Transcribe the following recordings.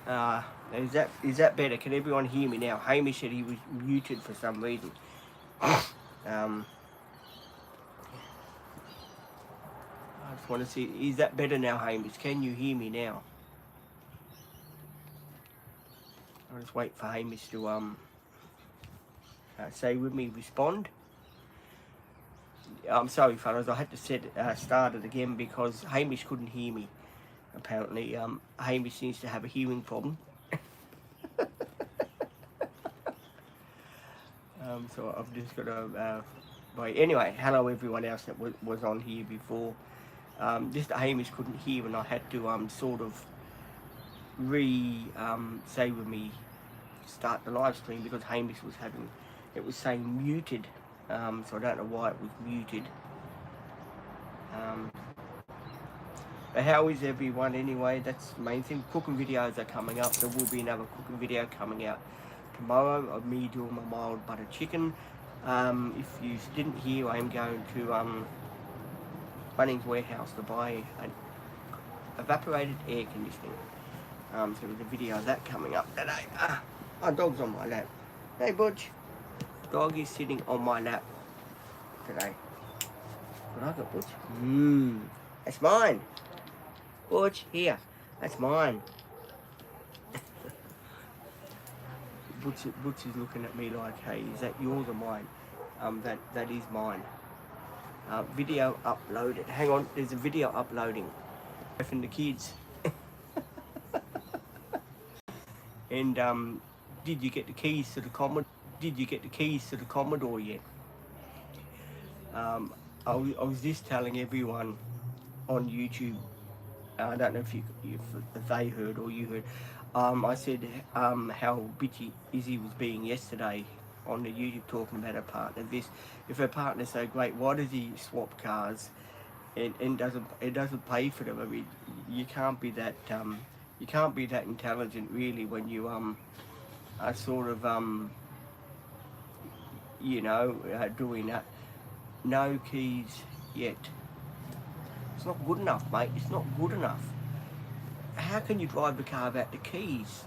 Is that better? Can everyone hear me now? Hamish said he was muted for some reason. um, I just want to see, is that better now, Hamish? Can you hear me now? I'll just wait for Hamish to say with me, respond. I'm sorry, fellas, I had to start it again because Hamish couldn't hear me. Apparently, Hamish seems to have a hearing problem. So I've just got to wait. Anyway, hello everyone else that was on here before. Just Hamish couldn't hear, and I had to sort of say with me, start the live stream because Hamish was it was saying muted. So I don't know why it was muted. But how is everyone anyway? That's the main thing. Cooking videos are coming up. There will be another cooking video coming out tomorrow of me doing my mild butter chicken. If you didn't hear, I am going to Bunnings Warehouse to buy an evaporated air conditioning. So there's a video of that coming up today. My dog's on my lap. Hey Butch. Dog is sitting on my lap today. What I got, Butch? That's mine. Butch, here. That's mine. Butch is looking at me like, hey, is that yours or mine? That is mine. Video uploaded. Hang on, there's a video uploading. From the kids. And did you get the keys to the Commodore? Did you get the keys to the Commodore yet? I was just telling everyone on YouTube. I don't know if they heard or you heard. I said how bitchy Izzy was being yesterday on the YouTube talking about her partner. If her partner's so great, why does he swap cars and doesn't pay for them? I mean, you can't be that intelligent really when you are sort of doing that. No keys yet. It's not good enough, mate. It's not good enough. How can you drive the car without the keys?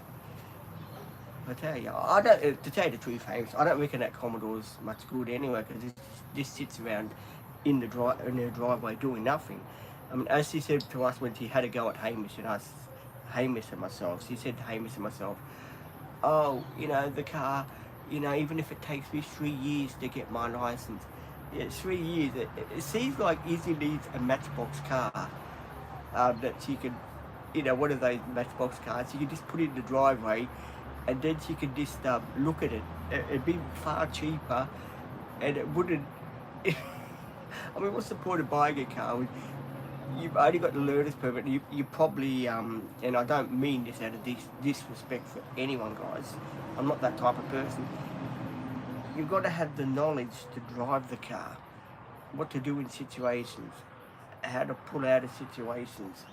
I tell you, I don't. To tell you the truth, James, I don't reckon that Commodore's much good anyway because it just sits around in the driveway doing nothing. I mean, as she said to us when she had a go at Hamish and myself, she said to Hamish and myself, "Oh, the car, even if it takes me 3 years to get my license." Yeah, 3 years. It seems like Izzy needs a matchbox car that she could, one of those matchbox cars. She could just put it in the driveway, and then she could just look at it. It'd be far cheaper, and it wouldn't. I mean, what's the point of buying a car? You've only got the learner's permit. You probably, and I don't mean this out of disrespect for anyone, guys. I'm not that type of person. You've got to have the knowledge to drive the car, what to do in situations, how to pull out of situations,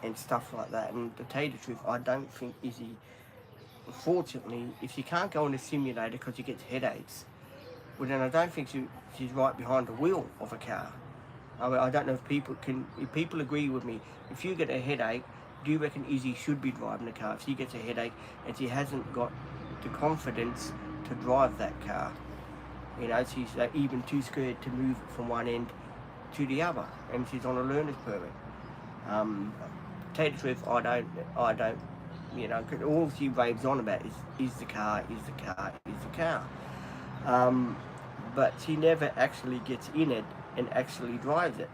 and stuff like that. And to tell you the truth, I don't think Izzy, unfortunately, if she can't go in a simulator because she gets headaches, well then I don't think she's right behind the wheel of a car. I mean, I don't know if people agree with me. If you get a headache, do you reckon Izzy should be driving the car? If she gets a headache and she hasn't got the confidence to drive that car, she's even too scared to move it from one end to the other, and she's on a learner's permit. Tell you the truth, I don't, cause all she raves on about is the car, is the car, is the car. But she never actually gets in it and actually drives it.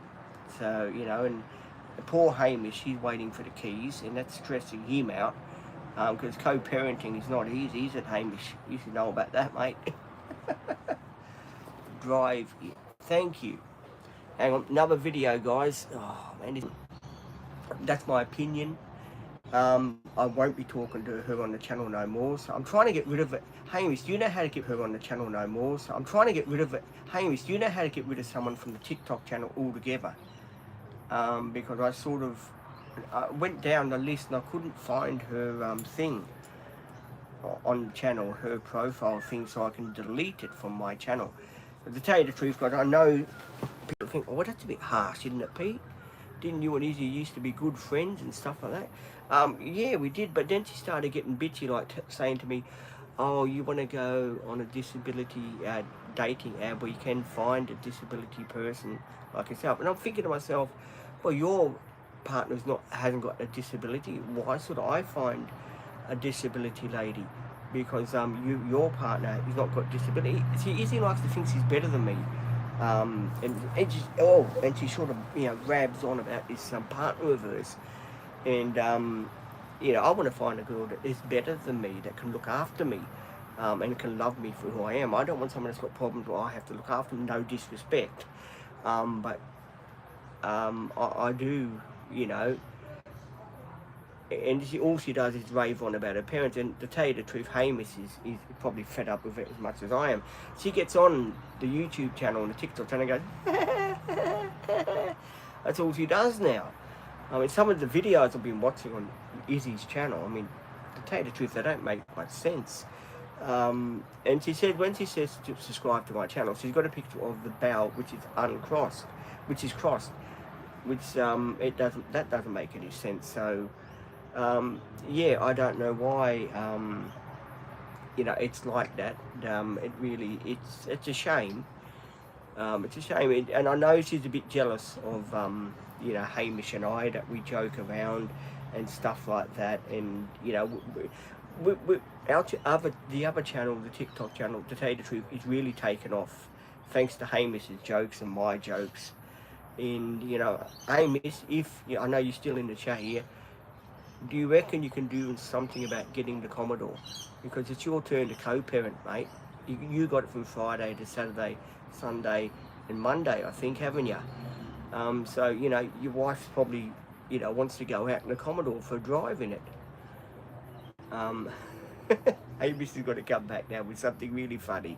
So, and poor Hamish, he's waiting for the keys, and that's stressing him out. Because co-parenting is not easy, is it, Hamish? You should know about that, mate. Drive it. Thank you. Hang on, another video, guys. Oh, man, that's my opinion. I won't be talking to her on the channel no more, so I'm trying to get rid of it. Hamish, do you know how to get her on the channel no more? So I'm trying to get rid of it. Hamish, do you know how to get rid of someone from the TikTok channel altogether? Because I sort of went down the list and I couldn't find her thing on the channel, her profile thing, so I can delete it from my channel. But to tell you the truth, guys, I know people think, oh, that's a bit harsh, isn't it, Pete? didn't you and Izzy used to be good friends and stuff like that? Yeah, we did, but then she started getting bitchy, like saying to me, oh, you want to go on a disability dating app where you can find a disability person like yourself. And I'm thinking to myself, well, your partner's not hasn't got a disability. Why should I find a disability lady? Because your partner has not got disability. See, Izzy likes to think she's better than me. And she sort of grabs on about this partner of hers, and I want to find a girl that is better than me, that can look after me, and can love me for who I am. I don't want someone that's got problems where I have to look after them. No disrespect, but I do, and all she does is rave on about her parents. And to tell you the truth, Hamish is probably fed up with it as much as I am. She gets on the YouTube channel and the TikTok channel and goes, that's all she does now. I mean, some of the videos I've been watching on Izzy's channel, I mean, to tell you the truth, they don't make much sense. And she said, when she says to subscribe to my channel, she's got a picture of the bell, which is uncrossed, which is crossed, which that doesn't make any sense. So, yeah, I don't know why, it's like that. It's a shame. It's a shame, and I know she's a bit jealous of, Hamish and I, that we joke around and stuff like that. And the other channel, the TikTok channel, to tell you the truth, is really taken off thanks to Hamish's jokes and my jokes. And Hamish, if I know you're still in the chat here, do you reckon you can do something about getting the Commodore? Because it's your turn to co-parent, mate. You got it from Friday to Saturday, Sunday and Monday, I think, haven't you? So, your wife probably, wants to go out in the Commodore for a drive in it. Hamish has got to come back now with something really funny.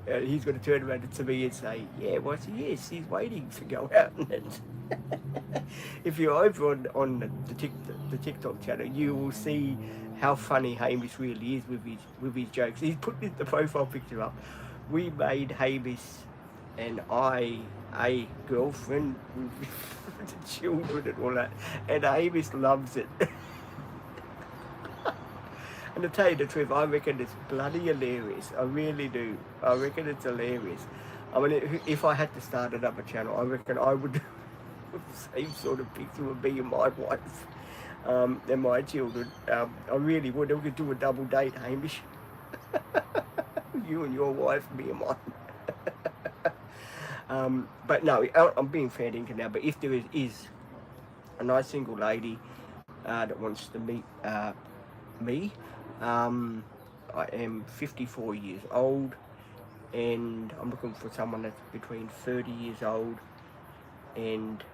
He's got to turn around to me and say, yeah, well, yes, he's waiting to go out in it. If you're over on the TikTok channel, you will see how funny Hamish really is with his jokes. He's put the profile picture up. We made Hamish and I a girlfriend with the children and all that, and Hamish loves it. And to tell you the truth, I reckon it's bloody hilarious. I really do. I reckon it's hilarious. I mean, if I had to start another channel, I reckon I would do the same sort of picture of me and my wife and my children. I really would. We could do a double date, Hamish. You and your wife, me and mine. But no, I'm being fair dinkum now. But if there is a nice single lady that wants to meet me, I am 54 years old, and I'm looking for someone that's between 30 years old and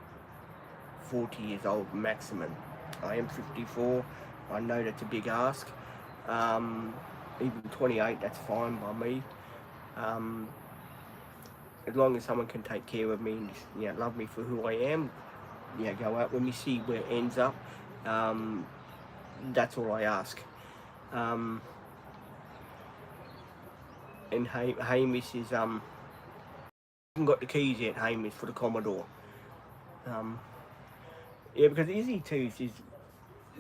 40 years old maximum. I am 54. I know that's a big ask. Even 28, that's fine by me. As long as someone can take care of me and love me for who I am, go out with me, see where it ends up. That's all I ask. And Hamish is haven't got the keys yet, Hamish, for the Commodore. Because Izzy too,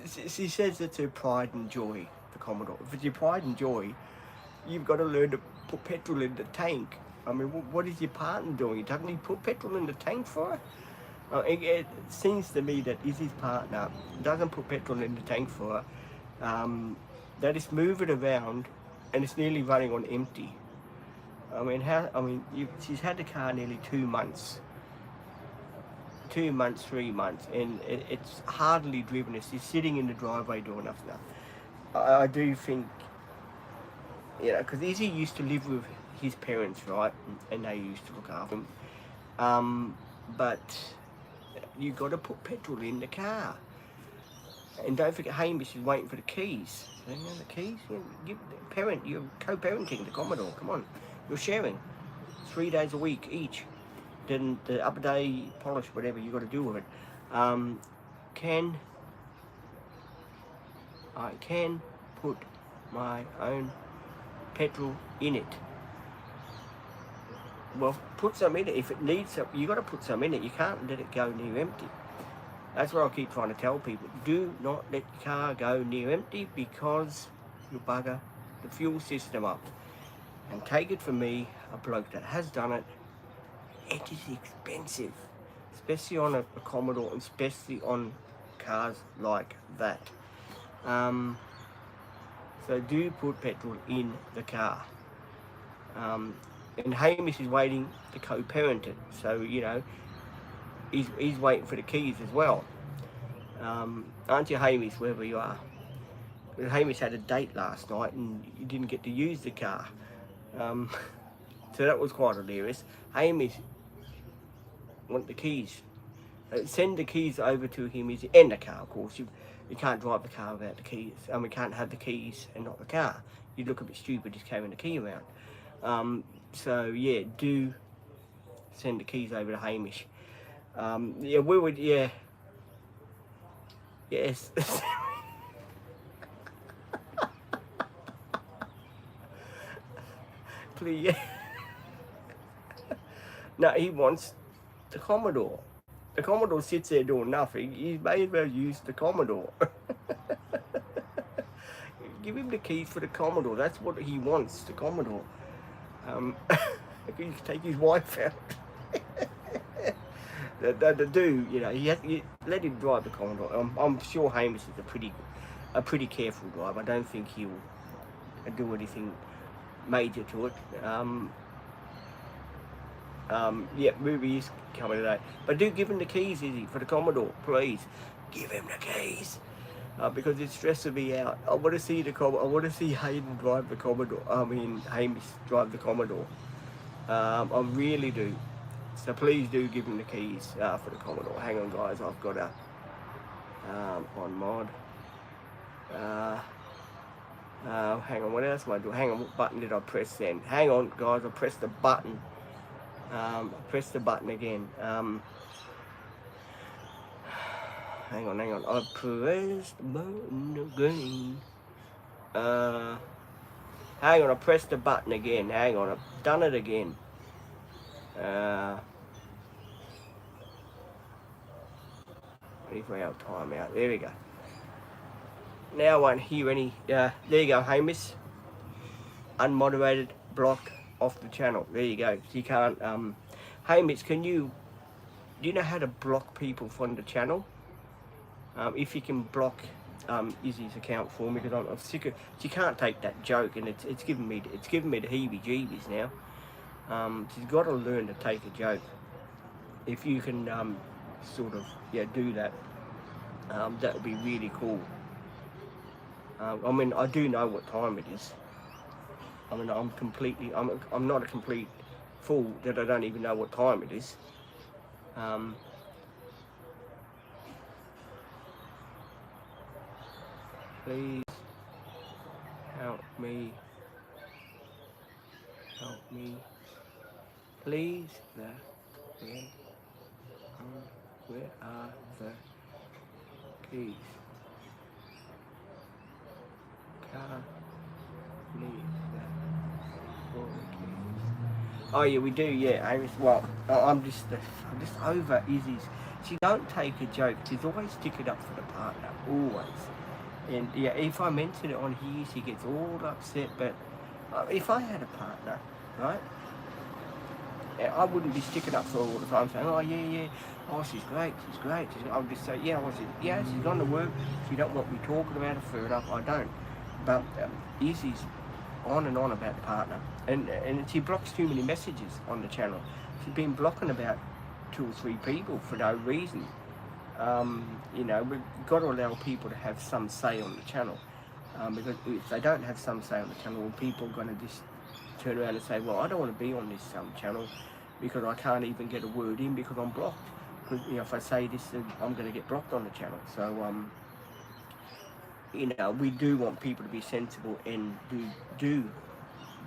she says it's her pride and joy, the Commodore. If it's your pride and joy, you've got to learn to put petrol in the tank. I mean, what is your partner doing? Doesn't he put petrol in the tank for her? It seems to me that Izzy's partner doesn't put petrol in the tank for her. They just move it around, and it's nearly running on empty. She's had the car nearly 2 months. 2 months, 3 months, and it's hardly driven. It's just sitting in the driveway doing nothing. I do think, because Izzy used to live with his parents, right, and they used to look after him. But you got to put petrol in the car. And don't forget, Hamish is waiting for the keys. You know the keys? You're co-parenting the Commodore. Come on, you're sharing 3 days a week each. Then the other day, polish whatever you got to do with it. I can put my own petrol in it. Well, put some in it. If it needs some, you got to put some in it. You can't let it go near empty. That's what I keep trying to tell people. Do not let your car go near empty, because you'll bugger the fuel system up. And take it from me, a bloke that has done it, it is expensive. Especially on a Commodore, and especially on cars like that. So do put petrol in the car. And Hamish is waiting to co-parent it. So, you know, he's waiting for the keys as well. Aren't you, Hamish, wherever you are? Hamish had a date last night and he didn't get to use the car. So that was quite hilarious. Hamish want the keys. Send the keys over to him, and the car, of course. You can't drive the car without the keys. We can't have the keys and not the car. You'd look a bit stupid just carrying the key around. So yeah, do send the keys over to Hamish. Yeah, we would, yeah. Yes. Please, yeah. No, he wants the Commodore. The Commodore sits there doing nothing. He may as well use the Commodore. Give him the keys for the Commodore. That's what he wants, the Commodore. He can take his wife out. the do, you know, you let him drive the Commodore. I'm sure Hamish is a pretty careful driver. I don't think he'll do anything major to it. Yeah, movie is coming today. But do give him the keys, Izzy, for the Commodore, please. Give him the keys. Because it's stressing me out. I want to see I want to see Hayden drive the Commodore. Hamish drive the Commodore. I really do. So please do give him the keys for the Commodore. Hang on, guys. I've got a on mod. Hang on. What else am I doing? Hang on. What button did I press then? Hang on, guys. I pressed the button. Press the button again. Hang on. I pressed the button again. Hang on, I pressed the button again. Hang on, I've done it again. Ready for our timeout. There we go. Now I won't hear any. There you go, Hamish. Unmoderated block off the channel. There you go. You can't. Hamish, do you know how to block people from the channel? If you can block Izzy's account for me, because I'm sick of. She can't take that joke, and it's giving me the heebie-jeebies now. She's got to learn to take a joke. If you can sort of do that, that would be really cool. I mean, I do know what time it is. I mean, I'm not a complete fool that I don't even know what time it is. Please help me. Please, where are the keys? Oh yeah, we do. Yeah, well, I'm just over Izzy's. She don't take a joke. She's always sticking up for the partner, always. And yeah, if I mention it on here, she gets all upset. But if I had a partner, right, I wouldn't be sticking up for her all the time, saying, oh yeah, oh she's great. I'll just say, yeah, she's gone to work. She don't want me talking about her, fair enough, I don't. But Izzy's on and on about the partner, and she blocks too many messages on the channel. She's been blocking about 2 or 3 people for no reason. You know, we've got to allow people to have some say on the channel, because if they don't have some say on the channel, well, people are going to just turn around and say, well, I don't want to be on this channel because I can't even get a word in because I'm blocked. Because if I say this, I'm going to get blocked on the channel. So you know, we do want people to be sensible and do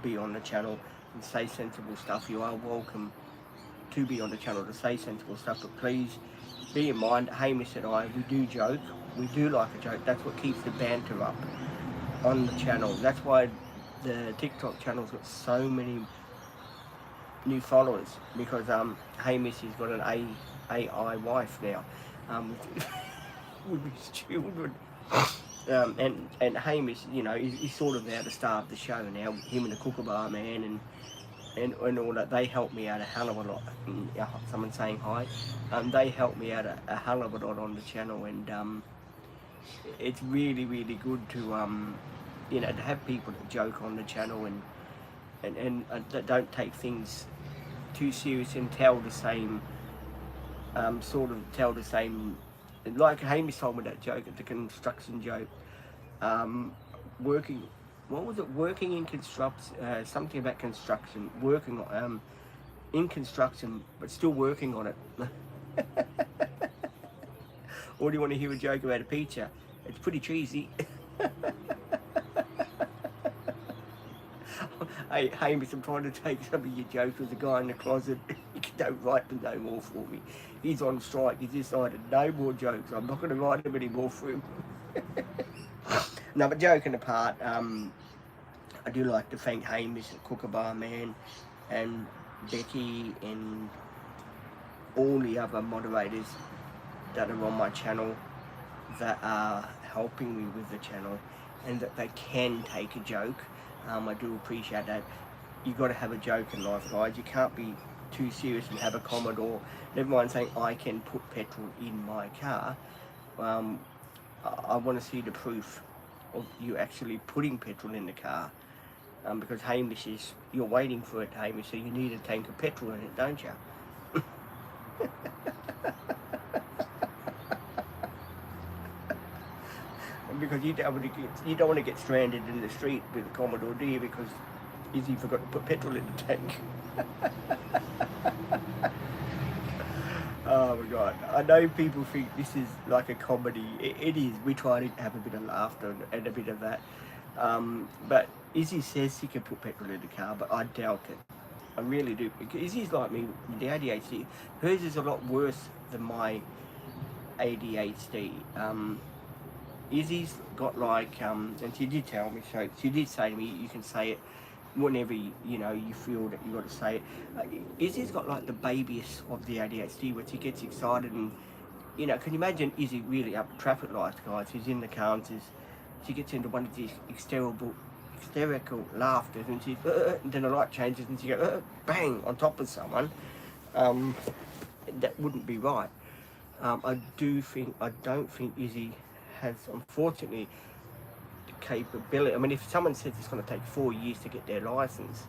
be on the channel and say sensible stuff. You are welcome to be on the channel to say sensible stuff, but please be in mind, Hamish and I, we do joke. We do like a joke. That's what keeps the banter up on the channel. That's why the TikTok channel's got so many new followers, because Hamish has got an AI wife now. with, with his children. And Hamish, you know, he's sort of now the star of the show now. Him and the Kookaburra Man and all that. They help me out a hell of a lot. Someone saying hi. They help me out a hell of a lot on the channel, and it's really good to you know, to have people that joke on the channel and that don't take things too serious and tell the same tell the same, like Hamish told me that joke, the construction joke, working, what was it, working in construction, something about construction, working in construction but still working on it. Or do you want to hear a joke about a pizza? It's pretty cheesy. Hey, Hamish, I'm trying to take some of your jokes. There's a guy in the closet. You don't write them no more for me. He's on strike. He's decided no more jokes. I'm not going to write them anymore for him. No, but joking apart, I do like to thank Hamish, the Kookaburra Man, and Becky, and all the other moderators that are on my channel that are helping me with the channel, and that they can take a joke. I do appreciate that. You've got to have a joke in life, guys. You can't be too serious and have a Commodore. Never mind saying I can put petrol in my car. I want to see the proof of you actually putting petrol in the car. Because Hamish is, you're waiting for it, Hamish, so you need a tank of petrol in it, don't you? Because you don't want to get stranded in the street with a Commodore, do you? Because Izzy forgot to put petrol in the tank. Oh my God! I know people think this is like a comedy. It is. We try to have a bit of laughter and a bit of that. But Izzy says she can put petrol in the car, but I doubt it. I really do. Izzy's like me with the ADHD. Hers is a lot worse than my ADHD. Izzy's got like, and she did tell me, so she did say to me, you can say it whenever you know you feel that you got to say it. Izzy's got like the babiest of the ADHD, where she gets excited and, you know, can you imagine Izzy really up traffic lights, guys? She's in the car and she gets into one of these hysterical laughters, and she's and then the light changes and she goes bang on top of someone. That wouldn't be right. I don't think Izzy has, unfortunately, the capability. I mean, if someone says it's going to take 4 years to get their license,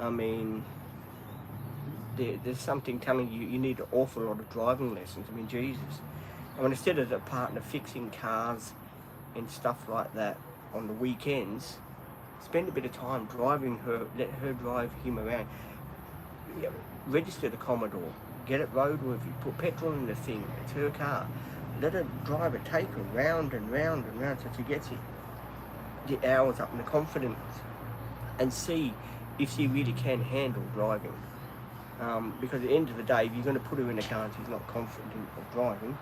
I mean, there's something telling you you need an awful lot of driving lessons. I mean, Jesus. I mean, instead of the partner fixing cars and stuff like that on the weekends, spend a bit of time driving her, let her drive him around. Yeah, register the Commodore, get it roadworthy, put petrol in the thing, it's her car. Let her drive it, take her round and round and round so she gets it. The hours up and the confidence, and see if she really can handle driving. Because at the end of the day, if you're going to put her in a car and she's not confident of driving,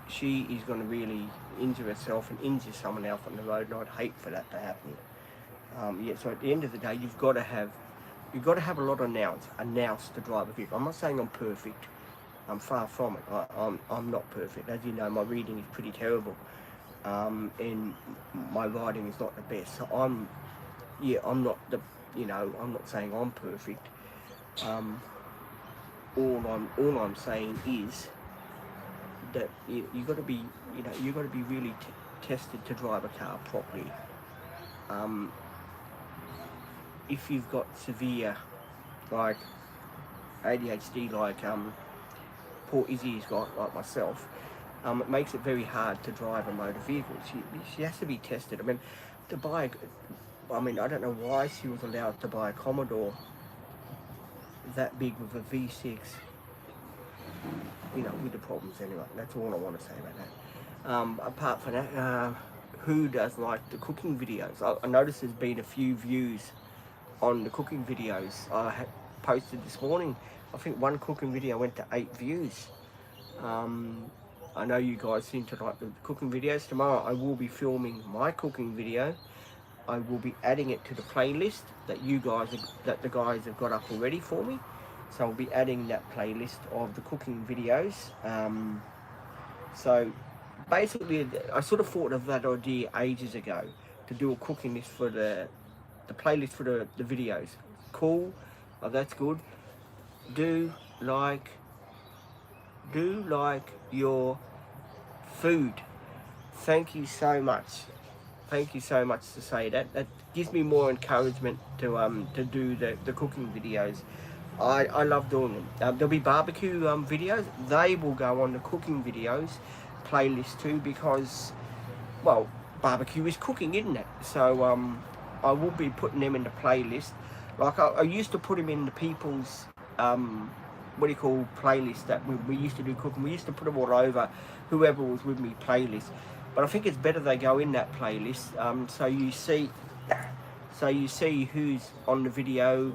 she is going to really injure herself and injure someone else on the road, and I'd hate for that to happen. Yeah, so at the end of the day, you've got to have a lot of nous to drive a vehicle. I'm not saying I'm perfect. I'm far from it. I'm not perfect. As you know, my reading is pretty terrible, and my writing is not the best. So I'm not the, you know, I'm not saying I'm perfect. All I'm saying is that you got to be, you know, you got to be really tested to drive a car properly. If you've got severe, like ADHD, like poor Izzy's got, like myself, it makes it very hard to drive a motor vehicle. She has to be tested. I mean, I don't know why she was allowed to buy a Commodore that big with a V6, you know, with the problems anyway. That's all I want to say about that. Apart from that, who does like the cooking videos? I noticed there's been a few views on the cooking videos I had posted this morning. I think one cooking video went to 8 views. I know you guys seem to like the cooking videos. Tomorrow I will be filming my cooking video. I will be adding it to the playlist that the guys have got up already for me. So I'll be adding that playlist of the cooking videos. So basically, I sort of thought of that idea ages ago to do a cooking list for the playlist for the videos. Cool, oh, that's good. Do like your food. Thank you so much. Thank you so much to say that. That gives me more encouragement to do the cooking videos. I love doing them. There'll be barbecue videos. They will go on the cooking videos playlist too, because, well, barbecue is cooking, isn't it? So I will be putting them in the playlist. Like I used to put them in the people's what do you call playlist that we used to do cooking. We used to put them all over whoever was with me playlist. But I think it's better they go in that playlist, so you see who's on the video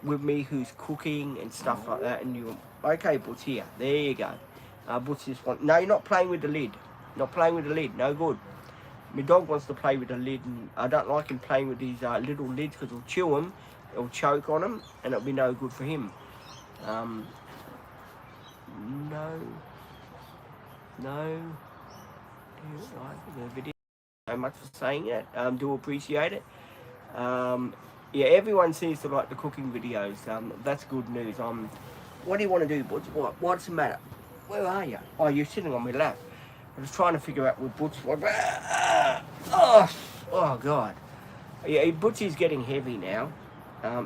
with me, who's cooking and stuff like that. And you, okay, Butch, here, there you go. Butch just want, no, you're not playing with the lid. Not playing with the lid, no good. My dog wants to play with the lid, and I don't like him playing with these little lids, because he'll chew them, he'll choke on them, and it'll be no good for him. No. Do you like the video? So much for saying it. Do appreciate it. Yeah, everyone seems to like the cooking videos. That's good news. What do you want to do, Butch? What's the matter? Where are you? Oh, you're sitting on my lap. I was trying to figure out what Butch was. Oh God. Yeah, Butch is getting heavy now.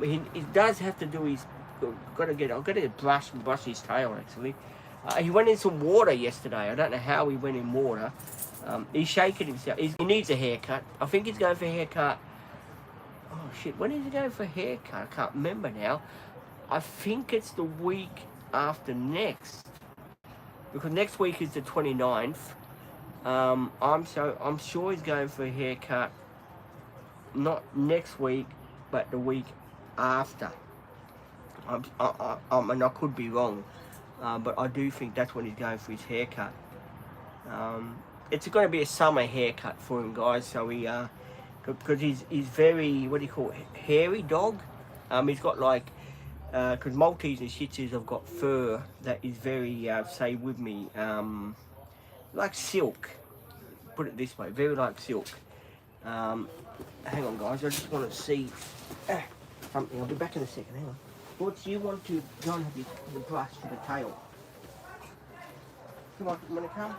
He does have to do his. I've got to get brush his tail actually. He went in some water yesterday. I don't know how he went in water. He's shaking himself. He needs a haircut. I think he's going for a haircut. Oh shit, when is he going for a haircut? I can't remember now. I think it's the week after next. Because next week is the 29th. I'm sure he's going for a haircut. Not next week, but the week after. And I could be wrong. But I do think that's when he's going for his haircut. It's going to be a summer haircut for him, guys. So because he's very, what do you call it, hairy dog. He's got like, because Maltese and Shih Tzus have got fur that is very, say with me, like silk. Put it this way, very like silk. Hang on, guys. I just want to see something. I'll be back in a second. Hang on. What do you want to go and have the brush for the tail? Come on, you want to come?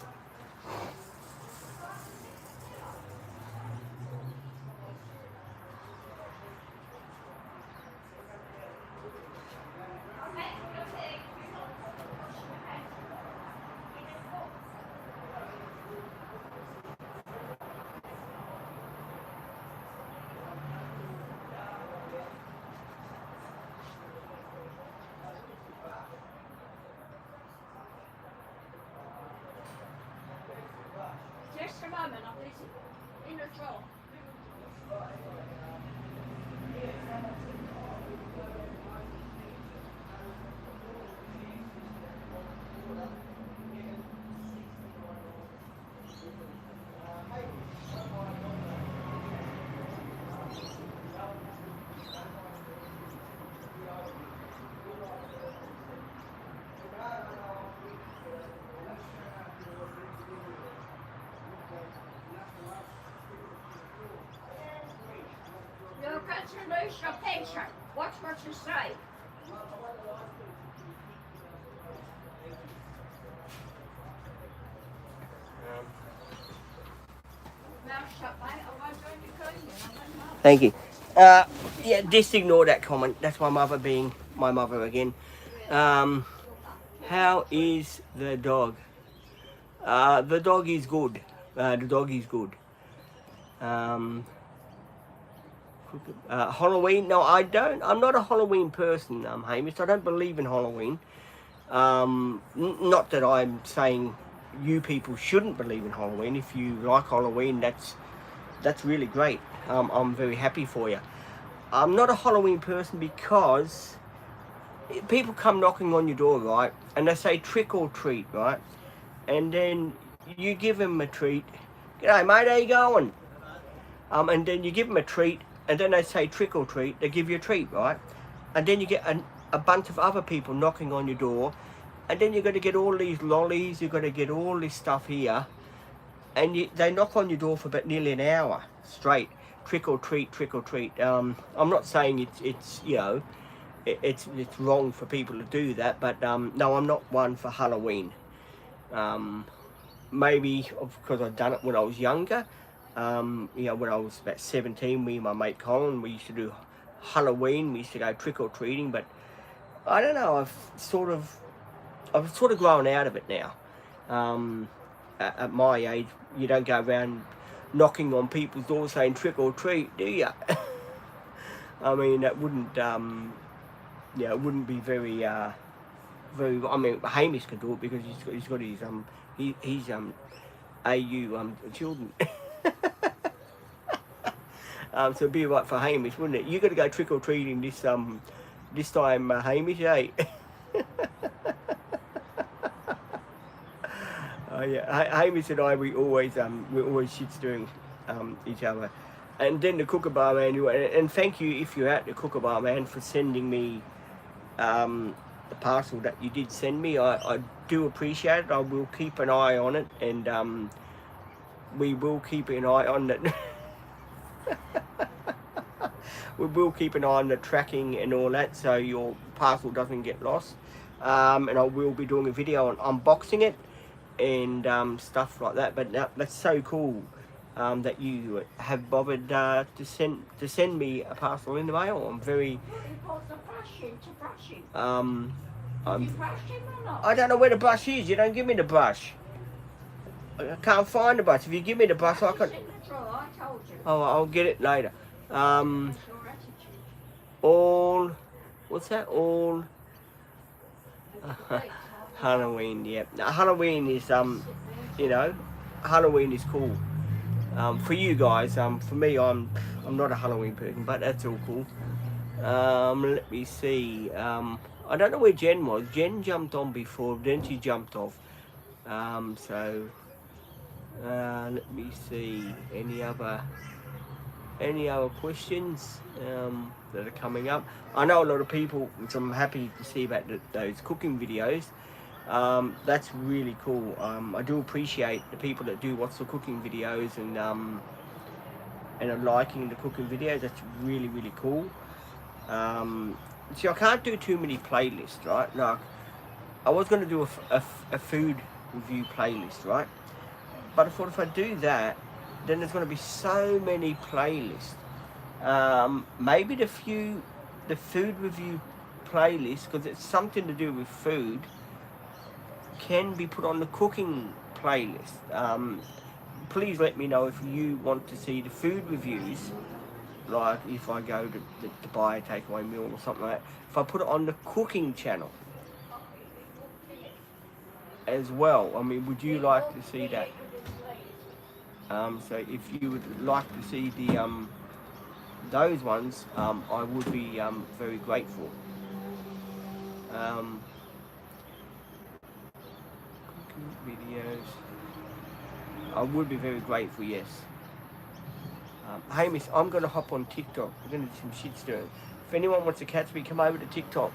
Just a moment, I'm busy. In the drawer. You're going to lose your pension. Watch what you say. Mouth shut, mate. I won't join you cleaning. Thank you. Yeah, just ignore that comment. That's my mother being my mother again. How is the dog? The dog is good. The dog is good. Halloween? No, I don't. I'm not a Halloween person, Hamish. I don't believe in Halloween. Not that I'm saying you people shouldn't believe in Halloween. If you like Halloween, that's really great. I'm very happy for you. I'm not a Halloween person because people come knocking on your door, right? And they say trick or treat, right? And then you give them a treat. G'day, mate, how you going? And then you give them a treat, and then they say trick or treat. They give you a treat, right? And then you get a bunch of other people knocking on your door, and then you're going to get all these lollies, you're going to get all this stuff here, and they knock on your door for about nearly an hour straight. Trick or treat, trick or treat. I'm not saying it's you know, it's wrong for people to do that, but no, I'm not one for Halloween. Maybe because I've done it when I was younger. You know, when I was about 17, me and my mate Colin, we used to do Halloween. We used to go trick or treating, but I don't know. I've sort of grown out of it now. At my age, you don't go around knocking on people's doors saying trick or treat, do you? I mean, that wouldn't, yeah, it wouldn't be very, very. I mean, Hamish can do it because he's got his he's AU children. So it'd be right for Hamish, wouldn't it? You got to go trick or treating this time, Hamish, eh? Yeah, Hamish and I, we're always shit-stirring each other. And then the Kookaburra Man, and thank you if you're at the Kookaburra Man for sending me the parcel that you did send me. I do appreciate it. I will keep an eye on it, and we will keep an eye on it. We will keep an eye on the tracking and all that, so your parcel doesn't get lost. And I will be doing a video on unboxing it and stuff like that. But that's so cool that you have bothered to send me a parcel in the mail. I'm very. I don't know where the brush is. You don't give me the brush. I can't find the brush. If you give me the brush, I can. Oh, I'll get it later. All. What's that? All. Halloween, yeah. Now, Halloween is, you know, Halloween is cool. For you guys, for me, I'm not a Halloween person, but that's all cool. Let me see. I don't know where Jen was. Jen jumped on before, then she jumped off. So, let me see. Any other questions that are coming up? I know a lot of people, which I'm happy to see about those cooking videos. That's really cool. I do appreciate the people that do watch the cooking videos and are liking the cooking videos. That's really, really cool. See, I can't do too many playlists, right? No, I was going to do a food review playlist, right? But I thought if I do that, then there's going to be so many playlists. Maybe the food review playlist, because it's something to do with food, can be put on the cooking playlist. Please let me know if you want to see the food reviews, like if I go to buy a takeaway meal or something like that, if I put it on the cooking channel as well. I mean, would you like to see that? So if you would like to see the those ones, I would be very grateful. Videos, I would be very grateful, yes. Hamish, I'm going to hop on TikTok. We're going to do some shit stirring. If anyone wants to catch me, come over to TikTok.